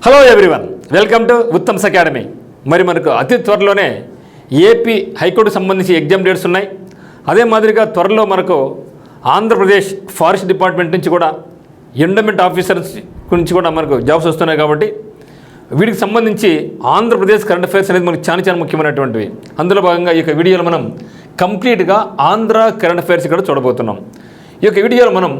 Hello everyone, welcome to Uttam's academy. మరి మనకు అతి త్వరలోనే ఏపీ హైకోర్టు సంబంధించి ఎగ్జామ్ డేట్స్ ఉన్నాయి. అదే మాదిరిగా త్వరలో మనకు ఆంధ్రప్రదేశ్ ఫారెస్ట్ డిపార్ట్మెంట్ నుంచి కూడా ఎండోమెంట్ ఆఫీసర్స్ నుంచి కూడా మనకు జాబ్స్ వస్తున్నాయి. కాబట్టి వీటికి సంబంధించి ఆంధ్రప్రదేశ్ కరెంట్ అఫైర్స్ అనేది మనకు చాలా ముఖ్యమైనటువంటివి. అందులో భాగంగా ఈ యొక్క వీడియోలో మనం కంప్లీట్గా ఆంధ్ర కరెంట్ అఫైర్స్ ఇక్కడ చూడబోతున్నాం. ఈ యొక్క వీడియోలో మనం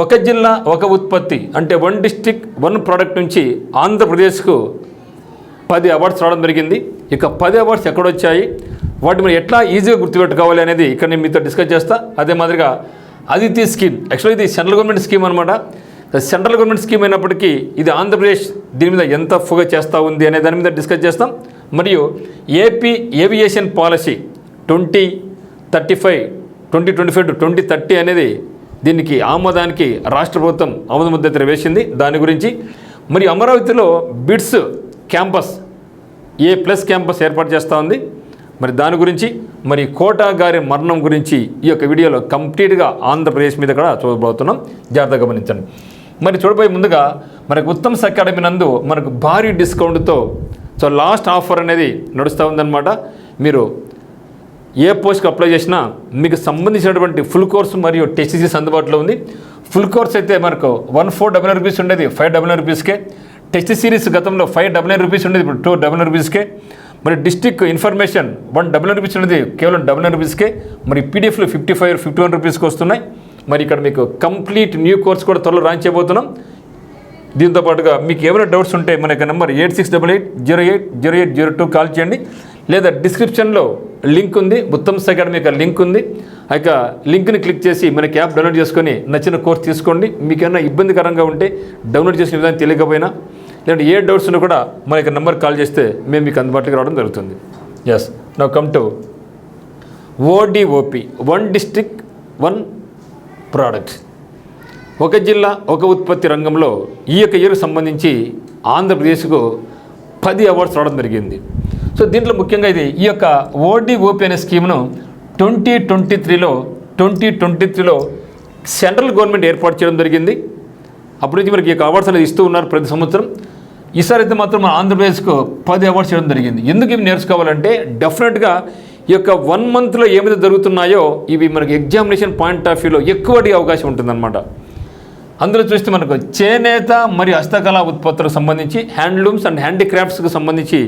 ఒక జిల్లా ఒక ఉత్పత్తి అంటే 1 డిస్ట్రిక్ట్ 1 ప్రోడక్ట్ నుంచి ఆంధ్రప్రదేశ్కు 10 అవార్డ్స్ రావడం జరిగింది. ఇక 10 అవార్డ్స్ ఎక్కడొచ్చాయి, వాటి మనం ఎట్లా ఈజీగా గుర్తుపెట్టుకోవాలి అనేది ఇక్కడ నేను మీతో డిస్కస్ చేస్తా. అదే మాదిరిగా అదితి స్కీమ్, యాక్చువల్లీ ఇది సెంట్రల్ గవర్నమెంట్ స్కీమ్ అనమాట. సెంట్రల్ గవర్నమెంట్ స్కీమ్ అయినప్పటికీ ఇది ఆంధ్రప్రదేశ్ దీని మీద ఎంత ఫోకస్ చేస్తూ ఉంది అనే దాని మీద డిస్కస్ చేస్తాం. మరియు ఏపీ ఏవియేషన్ పాలసీ 2035 to 2030 అనేది దీనికి ఆమోదానికి రాష్ట్ర ప్రభుత్వం ఆమోద ముద్ర వేసింది. దాని గురించి మరి అమరావతిలో బిట్స్ క్యాంపస్ A+ క్యాంపస్ ఏర్పాటు చేస్తూ ఉంది. మరి దాని గురించి మరి కోటా గారి మరణం గురించి ఈ యొక్క వీడియోలో కంప్లీట్గా ఆంధ్రప్రదేశ్ మీద కూడా చూడబోతున్నాం. జాగ్రత్తగా గమనించండి. మరి చూడబోయే ముందుగా మనకు ఉత్తమ్స్ అకాడమీ నందు మనకు భారీ డిస్కౌంట్తో లాస్ట్ ఆఫర్ అనేది నడుస్తూ ఉందన్నమాట. మీరు ఏ పోస్ట్కి అప్లై చేసినా మీకు సంబంధించినటువంటి ఫుల్ కోర్సు మరియు టెస్ట్ సిరీస్ అందుబాటులో ఉంది. ఫుల్ కోర్స్ అయితే మనకు 1499 రూపీస్ ఉండేది 599 రూపీస్కే. టెస్ట్ సిరీస్ గతంలో 599 రూపీస్ ఉండేది ఇప్పుడు 299 రూపీస్కే. మరి డిస్ట్రిక్ట్ ఇన్ఫర్మేషన్ 199 రూపీస్ ఉండేది కేవలం 99 రూపీస్కే. మరి పీడిఎఫ్లు 55, 51 రూపీస్కి వస్తున్నాయి. మరి ఇక్కడ మీకు కంప్లీట్ న్యూ కోర్స్ కూడా త్వరలో లాంచ్ చేయబోతున్నాం. దీంతో పాటుగా మీకు ఏమైనా డౌట్స్ ఉంటే మన యొక్క నెంబర్ 8688080802 కాల్ చేయండి. లేదా డిస్క్రిప్షన్లో లింక్ ఉంది, ఉత్తమ్స్ అకాడమీ యొక్క లింక్ ఉంది. ఆ యొక్క లింక్ని క్లిక్ చేసి మనకి యాప్ డౌన్లోడ్ చేసుకొని నచ్చిన కోర్స్ తీసుకోండి. మీకు ఏమైనా ఇబ్బందికరంగా ఉంటే డౌన్లోడ్ చేసిన విధానం తెలియకపోయినా లేదంటే ఏ డౌట్స్ ఉన్నా కూడా మన యొక్క నెంబర్ కాల్ చేస్తే మేము మీకు అందుబాటులోకి రావడం జరుగుతుంది. Yes, now come to ODOP 1 district 1 product. ఒక జిల్లా ఒక ఉత్పత్తి రంగంలో ఈ యొక్క ఇయర్కి సంబంధించి ఆంధ్రప్రదేశ్కు 10 అవార్డ్స్ రావడం జరిగింది. సో దీంట్లో ముఖ్యంగా ఇది ఈ యొక్క ODOP అనే స్కీమ్ను 2023లో సెంట్రల్ గవర్నమెంట్ ఏర్పాటు చేయడం జరిగింది. అప్పటి నుంచి మనకి ఈ యొక్క అవార్డ్స్ అనేది ఇస్తూ ఉన్నారు ప్రతి సంవత్సరం. ఈసారి అయితే మాత్రం మన ఆంధ్రప్రదేశ్కు 10 అవార్డ్స్ చేయడం జరిగింది. ఎందుకు ఇవి నేర్చుకోవాలంటే డెఫినెట్గా ఈ యొక్క 1 మంత్లో ఏమైతే జరుగుతున్నాయో ఇవి మనకి ఎగ్జామినేషన్ పాయింట్ ఆఫ్ వ్యూలో ఎక్కువ అడిగే అవకాశం ఉంటుందన్నమాట. అందులో చూస్తే మనకు చేనేత మరియు హస్తకళా ఉత్పత్తులకు సంబంధించి హ్యాండ్లూమ్స్ అండ్ హ్యాండీక్రాఫ్ట్స్కి సంబంధించి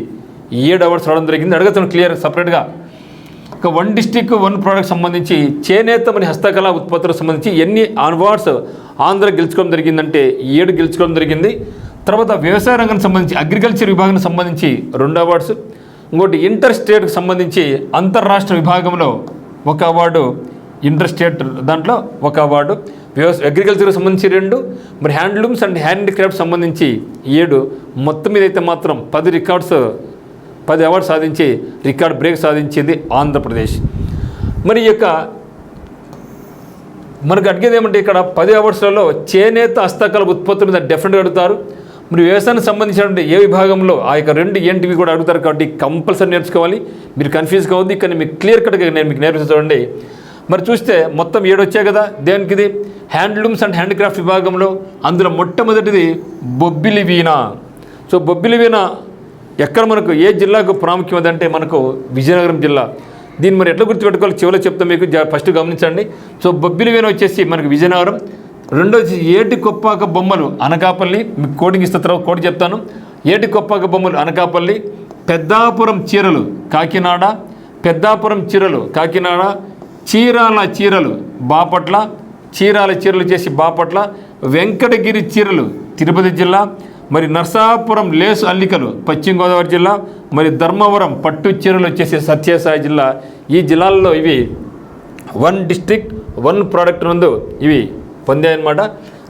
7 అవార్డ్స్ రావడం జరిగింది. అడుగుతాను క్లియర్ సపరేట్గా. ఒక 1 డిస్ట్రిక్ట్ 1 ప్రోడక్ట్ సంబంధించి చేనేత మరియు హస్తకళా ఉత్పత్తులకు సంబంధించి ఎన్ని అవార్డ్స్ ఆంధ్ర గెలుచుకోవడం జరిగిందంటే 7 గెలుచుకోవడం జరిగింది. తర్వాత వ్యవసాయ రంగానికి సంబంధించి అగ్రికల్చర్ విభాగానికి సంబంధించి 2 అవార్డ్స్, ఇంకోటి ఇంటర్ స్టేట్కి సంబంధించి అంతర్రాష్ట్ర విభాగంలో 1 అవార్డు, ఇంటర్ స్టేట్ దాంట్లో 1 అవార్డు, అగ్రికల్చర్కి సంబంధించి 2, మరి హ్యాండ్లూమ్స్ అండ్ హ్యాండీక్రాఫ్ట్ సంబంధించి 7. మొత్తం మీద అయితే మాత్రం 10 అవార్డ్స్ సాధించి రికార్డ్ బ్రేక్ సాధించింది ఆంధ్రప్రదేశ్. మరి ఈ యొక్క మనకు అడిగేది ఏమంటే ఇక్కడ 10 అవార్డ్స్లలో చేనేత హస్తకళ ఉత్పత్తుల మీద డెఫినెట్గా అడుగుతారు. మరి వ్యవసాయానికి సంబంధించినటువంటి ఏ విభాగంలో ఆ యొక్క 2 ఏంటివి కూడా అడుగుతారు. కాబట్టి కంపల్సరీ నేర్చుకోవాలి. మీరు కన్ఫ్యూజ్ కావద్దు. ఇక్కడ మీకు క్లియర్ కట్గా నేను మీకు నేర్పిస్తాను చూడండి. మరి చూస్తే మొత్తం 7 వచ్చాయి కదా. దేనికి ఇది హ్యాండ్లూమ్స్ అండ్ హ్యాండీక్రాఫ్ట్ విభాగంలో అందులో మొట్టమొదటిది బొబ్బిలి వీణ. సో బొబ్బిలి వీణ ఎక్కడ మనకు ఏ జిల్లాకు ప్రాముఖ్యం అంటే మనకు విజయనగరం జిల్లా. దీన్ని మరి ఎట్లా గుర్తుపెట్టుకోవాలి చివరిలో చెప్తాం మీకు, ఫస్ట్ గమనించండి. సో బొబ్బిలి వీణ వచ్చేసి మనకు విజయనగరం. రెండోది ఏటి కొప్పాక బొమ్మలు అనకాపల్లి. మీకు కోడింగ్ ఇస్తే తర్వాత కోడి చెప్తాను. ఏటి కొప్పాక బొమ్మలు అనకాపల్లి. పెద్దాపురం చీరలు కాకినాడ. పెద్దాపురం చీరలు కాకినాడ. చీరాల చీరలు బాపట్ల. చీరాల చీరలు చేసి బాపట్ల. వెంకటగిరి చీరలు తిరుపతి జిల్లా. మరి నర్సాపురం లేసు అల్లికలు పశ్చిమ గోదావరి జిల్లా. మరి ధర్మవరం పట్టు చీరలు వచ్చేసి సత్యసాయి జిల్లా. ఈ జిల్లాల్లో ఇవి 1 డిస్ట్రిక్ట్ 1 ప్రోడక్ట్ నందు ఇవి పొందాయన్నమాట.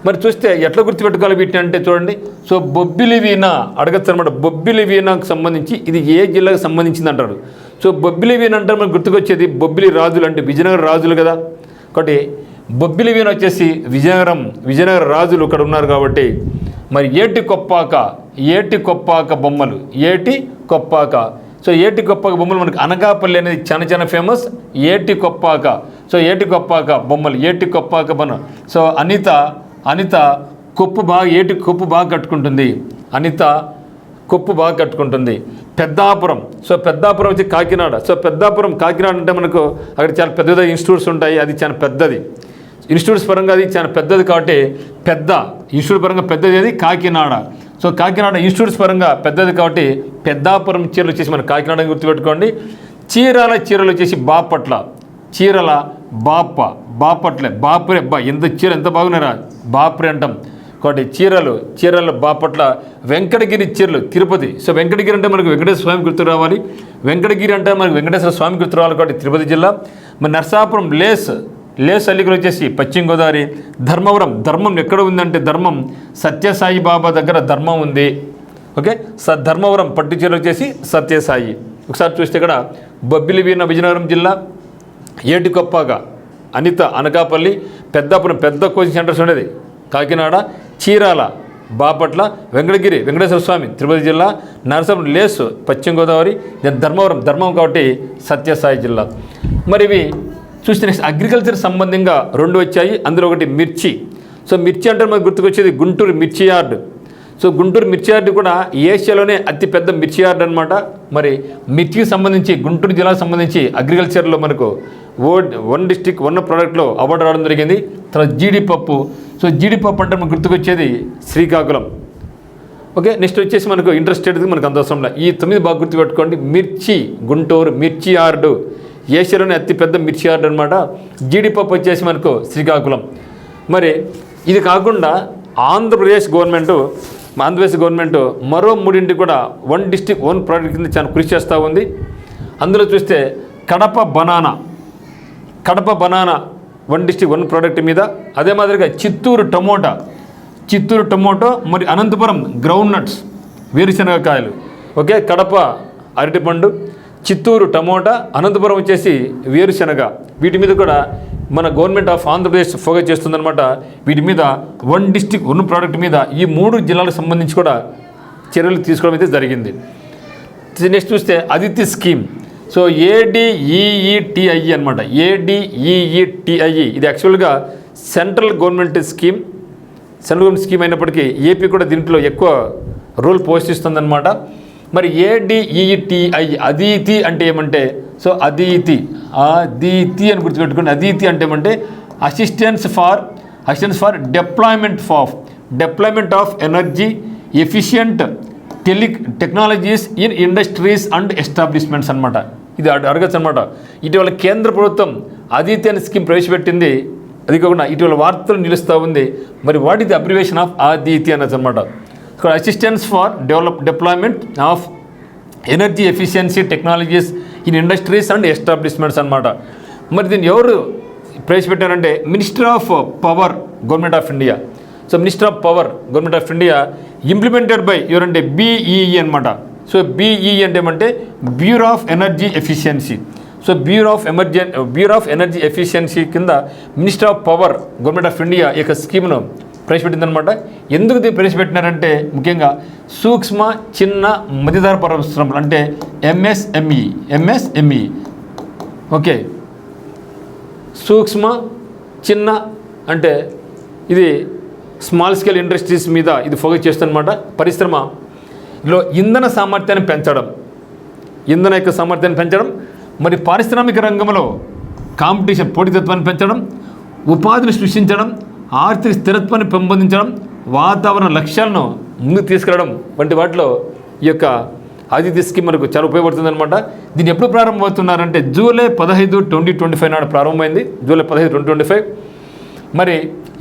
మరి చూస్తే ఎట్లా గుర్తుపెట్టుకోవాలి వీటిని అంటే చూడండి. సో బొబ్బిలి వీణ అడగచ్చు అనమాట. బొబ్బిలి వీణకు సంబంధించి ఇది ఏ జిల్లాకు సంబంధించింది అంటారు. సో బొబ్బిలి వీణ అంటే మనకు గుర్తుకొచ్చేది బొబ్బిలి రాజులు అంటే విజయనగర రాజులు కదా. కాబట్టి బొబ్బిలి వీణ వచ్చేసి విజయనగర రాజులు ఇక్కడ ఉన్నారు కాబట్టి. మరి ఏటి కొప్పాక బొమ్మలు. ఏటి కొప్పాక. సో ఏటి కొప్పాక బొమ్మలు మనకు అనకాపల్లి అనేది చాలా ఫేమస్. ఏటి కొప్పాక. సో ఏటి కొప్పాక బొమ్మలు. ఏటి కొప్పాక బొమ్మ. సో అనిత ఏటి కొప్పు బాగా కట్టుకుంటుంది. అనిత కొప్పు బాగా కట్టుకుంటుంది. పెద్దాపురం, సో పెద్దాపురం వచ్చి కాకినాడ. సో పెద్దాపురం కాకినాడ అంటే మనకు అక్కడ చాలా పెద్ద ఇన్స్టిట్యూట్స్ ఉంటాయి, అది చాలా పెద్దది. ఇన్స్టిట్యూట్స్ పరంగా అది చాలా పెద్దది కాబట్టి పెద్ద ఇన్స్టిట్యూట్ పరంగా పెద్దది అది కాకినాడ. సో కాకినాడ ఇన్స్టిట్యూట్స్ పరంగా పెద్దది కాబట్టి పెద్దాపురం చీరలు వచ్చేసి మన కాకినాడ గుర్తుపెట్టుకోండి. చీరలు వచ్చేసి బాపట్ల, చీరల బాపట్లే బాపురే ఎంత చీర ఎంత బాగున్నారా బాపురే అంటాం కాబట్టి చీరల బాపట్ల. వెంకటగిరి చీరలు తిరుపతి. సో వెంకటగిరి అంటే మనకు వెంకటేశ్వర స్వామి గుర్తు రావాలి, వెంకటగిరి అంటే మనకు వెంకటేశ్వర స్వామి గుర్తు రావాలి కాబట్టి తిరుపతి జిల్లా. మరి నర్సాపురం లేస్ అల్లికలు వచ్చేసి పశ్చిమ గోదావరి. ధర్మం ఎక్కడ ఉందంటే ధర్మం సత్యసాయి బాబా దగ్గర ధర్మం ఉంది. ఓకే, ధర్మవరం పట్టు చీరలు వచ్చేసి సత్యసాయి. ఒకసారి చూస్తే ఇక్కడ బొబ్బిలి వీణ విజయనగరం జిల్లా, ఏటికొప్పగా అనిత అనకాపల్లి, పెద్దాపురం పెద్ద కోచింగ్ సెంటర్స్ ఉండేది కాకినాడ, చీరాల బాపట్ల, వెంకటగిరి వెంకటేశ్వర స్వామి తిరుపతి జిల్లా, నరసాపురం లేసు పశ్చిమ గోదావరి, ధర్మం కాబట్టి సత్యసాయి జిల్లా. మరి ఇవి చూస్తే నెక్స్ట్ అగ్రికల్చర్ సంబంధంగా 2 వచ్చాయి, అందులో ఒకటి మిర్చి. సో మిర్చి అంటే మనకు గుర్తుకొచ్చేది గుంటూరు మిర్చి యార్డ్. సో గుంటూరు మిర్చి యార్డ్ కూడా ఏషియాలోనే అతిపెద్ద మిర్చి యార్డ్ అనమాట. మరి మిర్చికి సంబంధించి గుంటూరు జిల్లాకు సంబంధించి అగ్రికల్చర్లో మనకు వన్ డిస్ట్రిక్ట్ 1 ప్రోడక్ట్లో అవార్డు రావడం జరిగింది. తర్వాత జీడిపప్పు. సో జీడిపప్పు అంటే మనకు గుర్తుకొచ్చేది శ్రీకాకుళం. ఓకే, నెక్స్ట్ వచ్చేసి మనకు ఇంట్రెస్టెడ్ మనకు అంత అవసరం లేదు. ఈ 9 బాగా గుర్తుపెట్టుకోండి. మిర్చి గుంటూరు మిర్చి యార్డు ఏషియాలోనే అతిపెద్ద మిర్చి యార్డ్ అనమాట. జీడిపప్పు వచ్చేసి మనకు శ్రీకాకుళం. మరి ఇది కాకుండా ఆంధ్రప్రదేశ్ గవర్నమెంట్ మరో 3 కూడా 1 డిస్ట్రిక్ట్ 1 ప్రోడక్ట్ కింద చాలా కృషి చేస్తూ ఉంది. అందులో చూస్తే కడప బనానా 1 డిస్ట్రిక్ట్ 1 ప్రోడక్ట్ మీద. అదే మాదిరిగా చిత్తూరు టమోటో మరి అనంతపురం గ్రౌండ్ నట్స్ వేరుశనగకాయలు. ఓకే, కడప అరటిపండు, చిత్తూరు టమోటా, అనంతపురం వచ్చేసి వేరుశనగ. వీటి మీద కూడా మన గవర్నమెంట్ ఆఫ్ ఆంధ్రప్రదేశ్ ఫోకస్ చేస్తుందన్నమాట. వీటి మీద 1 డిస్ట్రిక్ట్ 1 ప్రోడక్ట్ మీద ఈ 3 జిల్లాలకు సంబంధించి కూడా చర్యలు తీసుకోవడం అయితే జరిగింది. నెక్స్ట్ చూస్తే అదితి స్కీమ్. సో ADEETIE అనమాట, ADEETIE. ఇది యాక్చువల్గా సెంట్రల్ గవర్నమెంట్ స్కీమ్ అయినప్పటికీ ఏపీ కూడా దీంట్లో ఎక్కువ రోల్ పోషిస్తుందన్నమాట. మరి ADEETIE అదితి అంటే ఏమంటే, సో అదితి అని గుర్తుపెట్టుకోండి. అదితి అంటే ఏమంటే assistance for deployment of energy efficient technologies in industries and establishments అనమాట. ఇది అడగచ్చు అనమాట. ఇటీవల కేంద్ర ప్రభుత్వం అదితి అనే స్కీమ్ ప్రవేశపెట్టింది. అది కాకుండా ఇటీవల వార్తలు నిలుస్తూ ఉంది. మరి what is the abbreviation of Aditi అన్నది అనమాట. Assistance for deployment of energy efficiency technologies in industries and establishments అనమాట. మరి దీన్ని ఎవరు ప్రవేశపెట్టారంటే minister of power government of India. So minister of power government of India implemented by ఎవరంటే BEE అనమాట. So BEE అంటే ఏమంటే bureau of energy efficiency. So bureau of energy efficiency కింద minister of power government of India ఈ యొక్క స్కీమ్ను ప్రవేశపెట్టిందనమాట. ఎందుకు దీన్ని ప్రవేశపెట్టినారంటే ముఖ్యంగా సూక్ష్మ చిన్న మధ్యతర పరిశ్రమలు అంటే MSME. ఓకే, సూక్ష్మ చిన్న అంటే ఇది స్మాల్ స్కేల్ ఇండస్ట్రీస్ మీద ఇది ఫోకస్ చేస్తుందన్నమాట. పరిశ్రమలో ఇంధన సామర్థ్యాన్ని పెంచడం, మరి పారిశ్రామిక రంగంలో కాంపిటీషన్ పోటీతత్వాన్ని పెంచడం, ఉపాధిని సృష్టించడం, ఆర్థిక స్థిరత్వాన్ని పెంపొందించడం, వాతావరణ లక్ష్యాలను ముందుకు తీసుకెళ్లడం వంటి వాటిలో ఈ యొక్క అదితి స్కీమ్ మనకు చాలా ఉపయోగపడుతుంది అనమాట. దీన్ని ఎప్పుడు ప్రారంభమవుతున్నారంటే జూలై 15, 2025 నాడు ప్రారంభమైంది. జూలై 15, 2025. మరి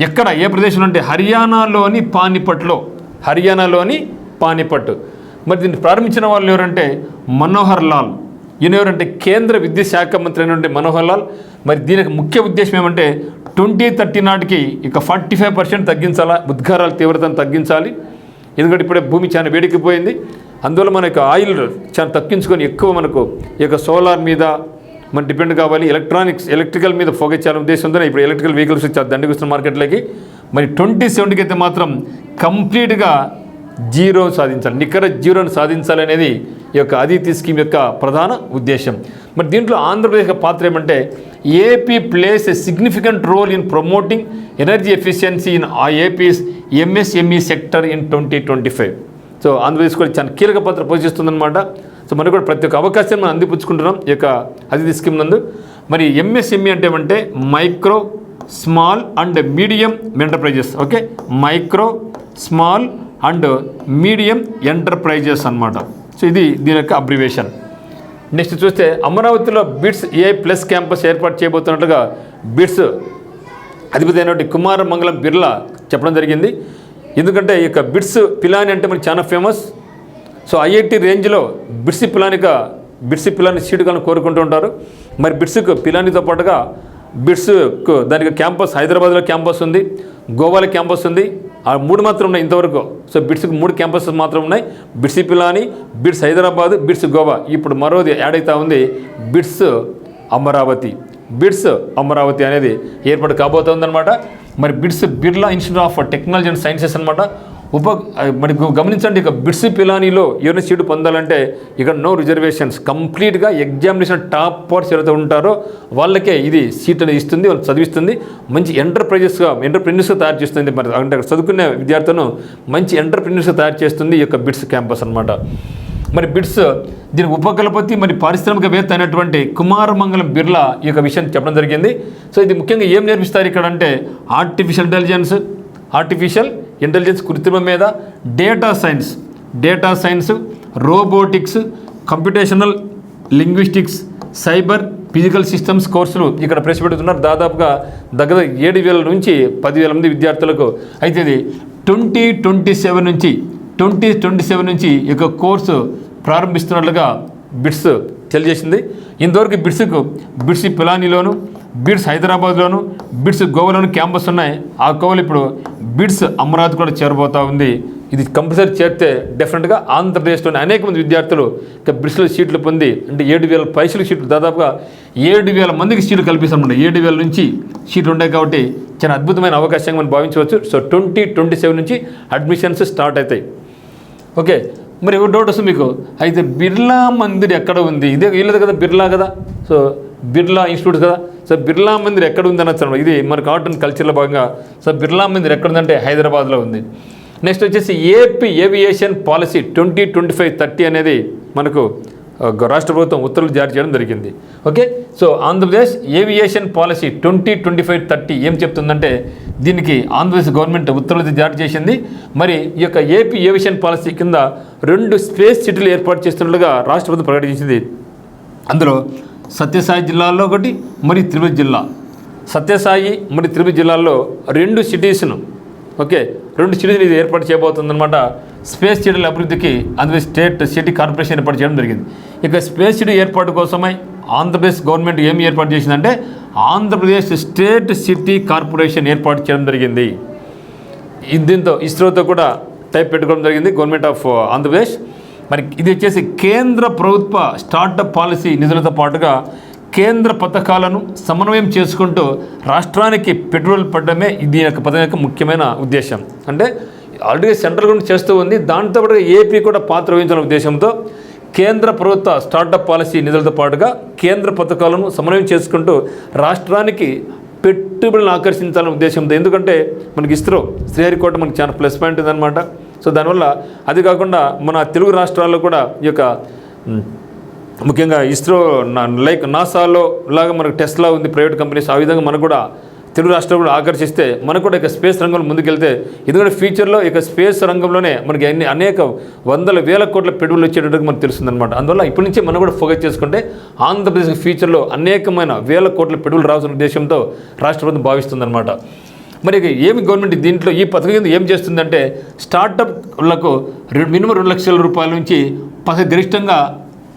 ఎక్కడ ఏ ప్రదేశంలో అంటే హర్యానాలోని పానిపట్. మరి దీన్ని ప్రారంభించిన వాళ్ళు ఎవరంటే మనోహర్ లాల్. ఈయన ఎవరంటే కేంద్ర విద్యుత్ శాఖ మంత్రి అయినటువంటి మనోహర్ లాల్. మరి దీనికి ముఖ్య ఉద్దేశం ఏమంటే 2030 నాటికి ఇక 45% తగ్గించాలా, ఉద్గారాల తీవ్రతను తగ్గించాలి. ఎందుకంటే ఇప్పుడే భూమి చాలా వేడికిపోయింది. అందువల్ల మన యొక్క ఆయిల్ చాలా తగ్గించుకొని ఎక్కువ మనకు ఈ యొక్క సోలార్ మీద మనం డిపెండ్ కావాలి, ఎలక్ట్రికల్ మీద ఫోకస్ చేయాలని ఉద్దేశంతో ఇప్పుడు ఎలక్ట్రికల్ వెహికల్స్ దండికొస్తున్న మార్కెట్లోకి. మరి 2070కి అయితే మాత్రం కంప్లీట్గా జీరో సాధించాలి, నికర జీరోను సాధించాలి అనేది ఈ యొక్క అదితి స్కీమ్ యొక్క ప్రధాన ఉద్దేశం. మరి దీంట్లో ఆంధ్రప్రదేశ్ పాత్ర ఏమంటే AP plays a significant role in promoting energy efficiency in AP's MSME sector in 2025. So Andhra Pradesh కూడా చాలా కీలక పాత్ర పోషిస్తుందన్నమాట. సో మనకు కూడా ప్రతి ఒక్క అవకాశాన్ని మనం అందిపుచ్చుకుంటున్నాం ఈ యొక్క అతిథి స్కీమ్ నందు. మరి ఎంఎస్ఎంఈ అంటే ఏమంటే micro small and medium enterprises. Okay, micro small and medium enterprises అన్నమాట. సో ఇది దీని యొక్క అబ్రివేషన్. నెక్స్ట్ చూస్తే అమరావతిలో బిట్స్ ఏఐ ప్లస్ క్యాంపస్ ఏర్పాటు చేయబోతున్నట్లుగా బిట్స్ అధిపతి అయినటువంటి కుమార మంగళం బిర్లా చెప్పడం జరిగింది. ఎందుకంటే ఈ యొక్క బిట్స్ పిలాని అంటే మనకి చాలా ఫేమస్. సో ఐఐటి రేంజ్లో బిట్స్ పిలాని సీటు కానీ కోరుకుంటూ ఉంటారు. మరి బిట్స్కు పిలానితో పాటుగా బిట్స్కు దానికి క్యాంపస్ హైదరాబాద్లో క్యాంపస్ ఉంది, గోవాలో క్యాంపస్ ఉంది. ఆ 3 మాత్రం ఉన్నాయి ఇంతవరకు. సో బిట్స్కి 3 క్యాంపసెస్ మాత్రం ఉన్నాయి. Bits Pilani, bits Hyderabad, bits Goa. ఇప్పుడు మరోది యాడ్ అవుతా ఉంది, బిట్స్ అమరావతి. బిట్స్ అమరావతి అనేది ఏర్పాటు కాబోతుందన్నమాట. మరి bits Birla institute of technology and sciences అనమాట. మరి గమనించండి, ఇక బిట్స్ పిలానీలో ఎవరైనా సీటు పొందాలంటే ఇక నో రిజర్వేషన్స్, కంప్లీట్గా ఎగ్జామినేషన్ టాప్ పవర్స్ ఎవరైతే ఉంటారో వాళ్ళకే ఇది సీట్ అనేది ఇస్తుంది, వాళ్ళు చదివిస్తుంది. మంచి ఎంటర్ప్రెన్యూర్స్గా తయారు చేస్తుంది. మరి అంటే అక్కడ చదువుకునే విద్యార్థులను మంచి ఎంటర్ప్రెన్యూర్స్గా తయారు చేస్తుంది ఈ యొక్క బిట్స్ క్యాంపస్ అనమాట. మరి బిట్స్ దీనికి ఉపకులపతి మరి పారిశ్రామికవేత్త అయినటువంటి కుమార మంగళం బిర్లా ఈ యొక్క విషయాన్ని చెప్పడం జరిగింది. సో ఇది ముఖ్యంగా ఏం నేర్పిస్తారు ఇక్కడ అంటే ఆర్టిఫిషియల్ ఇంటెలిజెన్స్ కృత్రిమ మీద, data science, robotics, computational linguistics, cyber physical systems కోర్సులు ఇక్కడ ప్రవేశపెడుతున్నారు. దాదాపుగా దగ్గర 7,000 నుంచి 10,000 మంది విద్యార్థులకు. అయితే ఇది 2027 నుంచి ఈ యొక్క కోర్సు ప్రారంభిస్తున్నట్లుగా బిట్స్ తెలియజేసింది. ఇంతవరకు బిట్స్ పిలానీలోను, బిట్స్ హైదరాబాద్లోను, బిట్స్ గోవాలోను క్యాంపస్ ఉన్నాయి. ఆ గోవాలో ఇప్పుడు బిట్స్ అమరావతి కూడా చేరబోతూ ఉంది. ఇది కంపల్సరీ చేరితే డెఫినెట్గా ఆంధ్రప్రదేశ్లోని అనేక మంది విద్యార్థులు ఇక బిట్స్లో సీట్లు పొంది అంటే 7,000 పైసలు సీట్లు, దాదాపుగా 7,000 మందికి సీట్లు కల్పిస్తామండి. 7,000 నుంచి సీట్లు ఉంటాయి కాబట్టి చాలా అద్భుతమైన అవకాశంగా మనం భావించవచ్చు. సో 2027 నుంచి అడ్మిషన్స్ స్టార్ట్ అవుతాయి. ఓకే, మరి ఒక డౌట్ వస్తుంది మీకు, అయితే బిర్లా మందిర్ ఎక్కడ ఉంది? ఇదే వీళ్ళది కదా, బిర్లా కదా, సో బిర్లా ఇన్స్టిట్యూట్ కదా. సో బిర్లా మందిర్ ఎక్కడ ఉంది అనొచ్చు. ఇది మనకు ఆర్ట్ అండ్ కల్చర్లో భాగంగా. సో బిర్లా మందిర్ ఎక్కడ ఉందంటే హైదరాబాద్లో ఉంది. నెక్స్ట్ వచ్చేసి ఏపీ ఏవియేషన్ పాలసీ 2025-30 అనేది మనకు రాష్ట్ర ప్రభుత్వం ఉత్తర్వులు జారీ చేయడం జరిగింది. Okay, so Andhra Pradesh aviation policy 2025-30 ఏం చెప్తుందంటే దీనికి ఆంధ్రప్రదేశ్ గవర్నమెంట్ ఉత్తర్వులు జారీ చేసింది. మరి ఈ యొక్క ఏపీ ఏవియేషన్ పాలసీ కింద 2 స్పేస్ సిటీలు ఏర్పాటు చేస్తున్నట్లుగా రాష్ట్ర ప్రభుత్వం ప్రకటించింది. అందులో సత్యసాయి జిల్లాలో ఒకటి, మరి తిరుపతి జిల్లా. సత్యసాయి మరి తిరుపతి జిల్లాల్లో 2 సిటీస్ను, ఓకే, 2 సిటీలు ఇది ఏర్పాటు చేయబోతుందన్నమాట. స్పేస్ సిటీల అభివృద్ధికి ఆంధ్రప్రదేశ్ స్టేట్ సిటీ కార్పొరేషన్ ఏర్పాటు చేయడం జరిగింది. ఇక స్పేస్ సిటీ ఏర్పాటు కోసమై ఆంధ్రప్రదేశ్ గవర్నమెంట్ ఏమి ఏర్పాటు చేసిందంటే ఆంధ్రప్రదేశ్ స్టేట్ సిటీ కార్పొరేషన్ ఏర్పాటు చేయడం జరిగింది. దీంతో ఇస్రోతో కూడా టైప్ పెట్టుకోవడం జరిగింది గవర్నమెంట్ ఆఫ్ ఆంధ్రప్రదేశ్. మరి ఇది వచ్చేసి కేంద్ర ప్రభుత్వ స్టార్టప్ పాలసీ నిధులతో పాటుగా కేంద్ర పథకాలను సమన్వయం చేసుకుంటూ రాష్ట్రానికి పెట్టుబడులు పడడమే దీని యొక్క పథకం యొక్క ముఖ్యమైన ఉద్దేశం. అంటే ఆల్రెడీ సెంట్రల్ గవర్నమెంట్ చేస్తూ ఉంది, దాంతో పాటుగా ఏపీ కూడా పాత్ర వహించాలనే ఉద్దేశంతో కేంద్ర ప్రభుత్వ స్టార్టప్ పాలసీ నిధులతో పాటుగా కేంద్ర పథకాలను సమన్వయం చేసుకుంటూ రాష్ట్రానికి పెట్టుబడులను ఆకర్షించాలనే ఉద్దేశంతో. ఎందుకంటే మనకి ఇస్రో శ్రీహరికోట మనకి చాలా ప్లస్ పాయింట్ ఉందన్నమాట. సో దానివల్ల అది కాకుండా మన తెలుగు రాష్ట్రాల్లో కూడా ఈ యొక్క ముఖ్యంగా ఇస్రో లైక్ నాసాలో లాగా మనకు టెస్లా ఉంది ప్రైవేట్ కంపెనీస్, ఆ విధంగా మనకు కూడా తెలుగు రాష్ట్రాలు కూడా ఆకర్షిస్తే మనకు కూడా ఇక స్పేస్ రంగంలో ముందుకెళ్తే ఎందుకంటే ఫ్యూచర్లో ఇక స్పేస్ రంగంలోనే మనకి అనేక 100,000 కోట్ల పెట్టుబడులు వచ్చేటట్టుగా మనకు తెలుస్తుందన్నమాట. అందువల్ల ఇప్పటి నుంచి మనం కూడా ఫోకస్ చేసుకుంటే ఆంధ్రప్రదేశ్ ఫ్యూచర్లో అనేకమైన 1,000 కోట్ల పెట్టుబడులు రావాల్సిన ఉద్దేశంతో రాష్ట్ర ప్రభుత్వం భావిస్తుందన్నమాట. మరి ఏమి గవర్నమెంట్ దీంట్లో ఈ పథకం కింద ఏం చేస్తుందంటే స్టార్టప్లకు మినిమం 2 లక్షల రూపాయల నుంచి గరిష్టంగా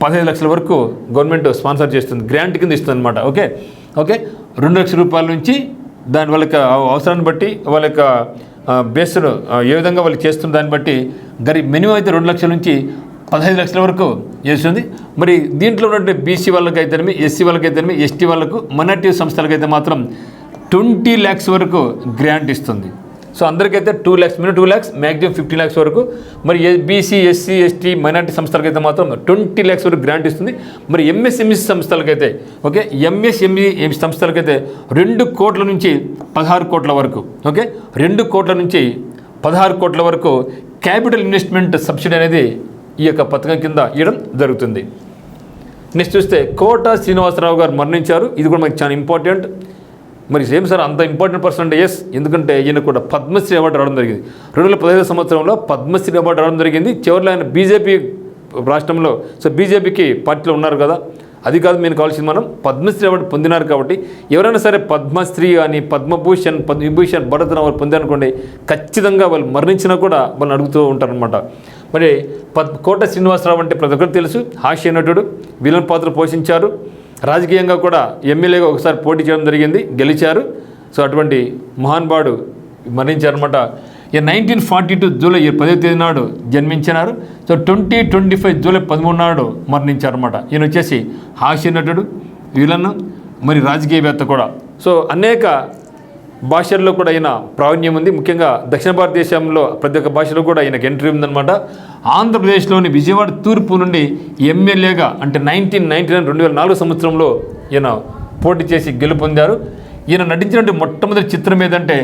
15 లక్షల వరకు గవర్నమెంట్ స్పాన్సర్ చేస్తుంది, గ్రాంట్ కింద ఇస్తుంది అనమాట. ఓకే 2 లక్షల రూపాయల నుంచి దాని వాళ్ళకి అవసరాన్ని బట్టి వాళ్ళ యొక్క బేస్డ్ ఏ విధంగా వాళ్ళు చేస్తున్న దాన్ని బట్టి మినిమం అయితే 2 లక్షల నుంచి 15 లక్షల వరకు చేస్తుంది. మరి దీంట్లో ఉన్నటువంటి బీసీ వాళ్ళకైతేనేమి, ఎస్సీ వాళ్ళకైతేనేమి, ఎస్టీ వాళ్ళకు, మైనారిటీ సంస్థలకైతే మాత్రం 20 lakhs వరకు గ్రాంట్ ఇస్తుంది. సో అందరికైతే 2 lakhs, minimum 2 lakhs, maximum 50 lakhs వరకు. మరి బీసీ, ఎస్సీ, ఎస్టీ, మైనారిటీ సంస్థలకైతే మాత్రం 20 lakhs వరకు గ్రాంట్ ఇస్తుంది. మరి ఎంఎస్ఎంఈ సంస్థలకైతే ఎంఎస్ఎంఈ సంస్థలకైతే 2 కోట్ల నుంచి 16 కోట్ల వరకు 2 కోట్ల నుంచి 16 కోట్ల వరకు క్యాపిటల్ ఇన్వెస్ట్మెంట్ సబ్సిడీ అనేది ఈ యొక్క పథకం కింద ఇవ్వడం జరుగుతుంది. నెక్స్ట్ చూస్తే కోట శ్రీనివాసరావు గారు మరణించారు. ఇది కూడా మనకి చాలా ఇంపార్టెంట్. మరి సేమ్ సార్ అంత ఇంపార్టెంట్ పర్సన్ అంటే ఎస్, ఎందుకంటే ఈయన కూడా పద్మశ్రీ అవార్డు రావడం జరిగింది. 2015 సంవత్సరంలో పద్మశ్రీ అవార్డు రావడం జరిగింది. చివరిలో ఆయన బీజేపీ రాష్ట్రంలో, సో బీజేపీకి పార్టీలో ఉన్నారు కదా, అది కాదు మేము కావాల్సింది, మనం పద్మశ్రీ అవార్డు పొందినారు కాబట్టి ఎవరైనా సరే పద్మశ్రీ కానీ పద్మభూషణ్, పద్మవిభూషణ్, భరత్ అవార్డు పొందారనుకోండి, ఖచ్చితంగా వాళ్ళు మరణించినా కూడా వాళ్ళని అడుగుతూ ఉంటారనమాట. మరి కోట శ్రీనివాసరావు అంటే ప్రతి ఒక్కరికి తెలుసు, హాస్య నటుడు, విలన్ పాత్ర పోషించారు. రాజకీయంగా కూడా ఎమ్మెల్యేగా ఒకసారి పోటీ చేయడం జరిగింది, గెలిచారు. సో అటువంటి మహానుభావుడు మరణించారనమాట. ఈ 1942 జూలై 10వ తేదీ నాడు జన్మించినారు. సో 2025 జూలై 13 నాడు మరణించారన్నమాట. ఈయన వచ్చేసి హాస్య నటుడు, విలన్, మరి రాజకీయవేత్త కూడా. సో అనేక భాషల్లో కూడా ఈయన ప్రావీణ్యం ఉంది. ముఖ్యంగా దక్షిణ భారతదేశంలో ప్రతి ఒక్క భాషలో కూడా ఈయనకు ఎంట్రీ ఉందన్నమాట. ఆంధ్రప్రదేశ్లోని విజయవాడ తూర్పు నుండి ఎమ్మెల్యేగా అంటే 2004 సంవత్సరంలో ఈయన పోటీ చేసి గెలుపొందారు. ఈయన నటించినటువంటి మొట్టమొదటి చిత్రం ఏదంటే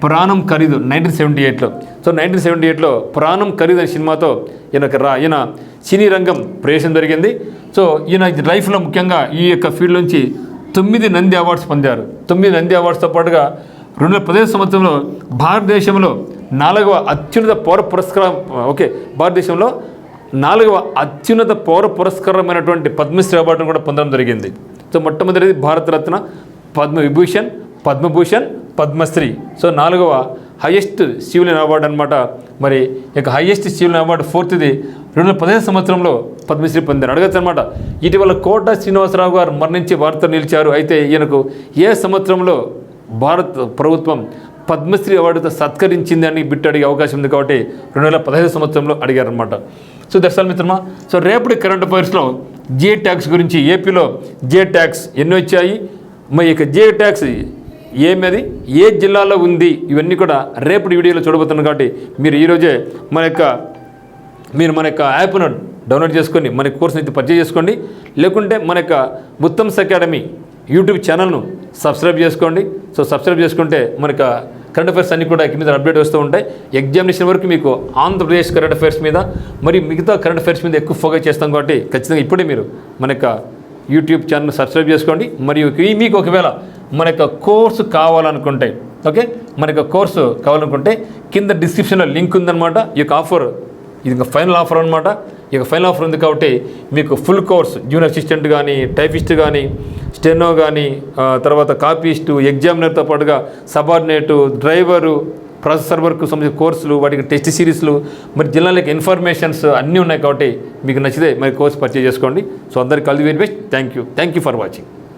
ప్రాణం ఖరీదు 1978లో. సో 1978లో ప్రాణం ఖరీదు అనే సినిమాతో ఈయన సినీ రంగం ప్రవేశం జరిగింది. సో ఈయన లైఫ్లో ముఖ్యంగా ఈ యొక్క ఫీల్డ్ నుంచి 9 నంది అవార్డ్స్ పొందారు. 9 నంది అవార్డ్స్తో పాటుగా 2015 సంవత్సరంలో భారతదేశంలో 4వ అత్యున్నత పౌర పురస్కారం, భారతదేశంలో 4వ అత్యున్నత పౌర పురస్కారమైనటువంటి పద్మశ్రీ అవార్డును కూడా పొందడం జరిగింది. సో మొట్టమొదటిది భారతరత్న, పద్మవిభూషణ్, పద్మభూషణ్, పద్మశ్రీ. సో 4వ హైయెస్ట్ సివిలియన్ అవార్డు అనమాట. మరి ఇక హైయెస్ట్ సివిలియన్ అవార్డు 4ది 2015 సంవత్సరంలో పద్మశ్రీ పొందారు. అడగచ్చు అనమాట, ఇటీవల కోట శ్రీనివాసరావు గారు మరణించి వార్తలు నిలిచారు. అయితే ఈయనకు ఏ సంవత్సరంలో భారత ప్రభుత్వం పద్మశ్రీ అవార్డుతో సత్కరించింది అని బిట్టు అడిగే అవకాశం ఉంది కాబట్టి 2015 సంవత్సరంలో అడిగారనమాట. సో దర్శనాలు మిత్రమా, సో రేపటి కరెంట్ అఫైర్స్లో జిఏ ట్యాక్స్ గురించి, ఏపీలో జిఏ ట్యాక్స్ ఎన్ని వచ్చాయి, మరి ఇక జిఏ ట్యాక్స్ ఏమది, ఏ జిల్లాలో ఉంది, ఇవన్నీ కూడా రేపటి వీడియోలో చూడబోతున్నాం. కాబట్టి మీరు ఈరోజే మన యొక్క యాప్ను డౌన్లోడ్ చేసుకొని మన కోర్సుని అయితే పర్చేజ్ చేసుకోండి. లేకుంటే మన యొక్క ఉత్తమ్స్ అకాడమీ యూట్యూబ్ ఛానల్ను సబ్స్క్రైబ్ చేసుకోండి. సో సబ్స్క్రైబ్ చేసుకుంటే మనకు కరెంట్ అఫైర్స్ అన్నీ కూడా మీద అప్డేట్ వస్తూ ఉంటాయి. ఎగ్జామినేషన్ వరకు మీకు ఆంధ్రప్రదేశ్ కరెంట్ అఫైర్స్ మీద, మరి మిగతా కరెంట్ అఫైర్స్ మీద ఎక్కువ ఫోకస్ చేస్తాం కాబట్టి ఖచ్చితంగా ఇప్పుడే మీరు మన యొక్క యూట్యూబ్ ఛానల్ సబ్స్క్రైబ్ చేసుకోండి. మరియు మీకు ఒకవేళ మన యొక్క కోర్సు కావాలనుకుంటే, మన యొక్క కోర్సు కావాలనుకుంటే కింద డిస్క్రిప్షన్లో లింక్ ఉందన్నమాట. ఈ యొక్క ఆఫర్ ఇది ఇంకా ఫైనల్ ఆఫర్ అనమాట. ఇక ఫైనల్ ఆఫర్ ఉంది కాబట్టి మీకు ఫుల్ కోర్స్, జూనియర్ అసిస్టెంట్ కానీ, టైపిస్ట్ కానీ, స్టెనో కానీ, తర్వాత కాపీస్టు, ఎగ్జామినర్తో పాటుగా సబార్డినేటు, డ్రైవరు, ప్రాసెసర్ వర్క్ సంబంధించిన కోర్సులు, వాటికి టెస్ట్ సిరీస్లు, మరి జిల్లాలకు ఇన్ఫర్మేషన్స్ అన్నీ ఉన్నాయి. కాబట్టి మీకు నచ్చితే మరి కోర్స్ పర్చేజ్ చేసుకోండి. సో అందరికీ all the very best. Thank you for watching.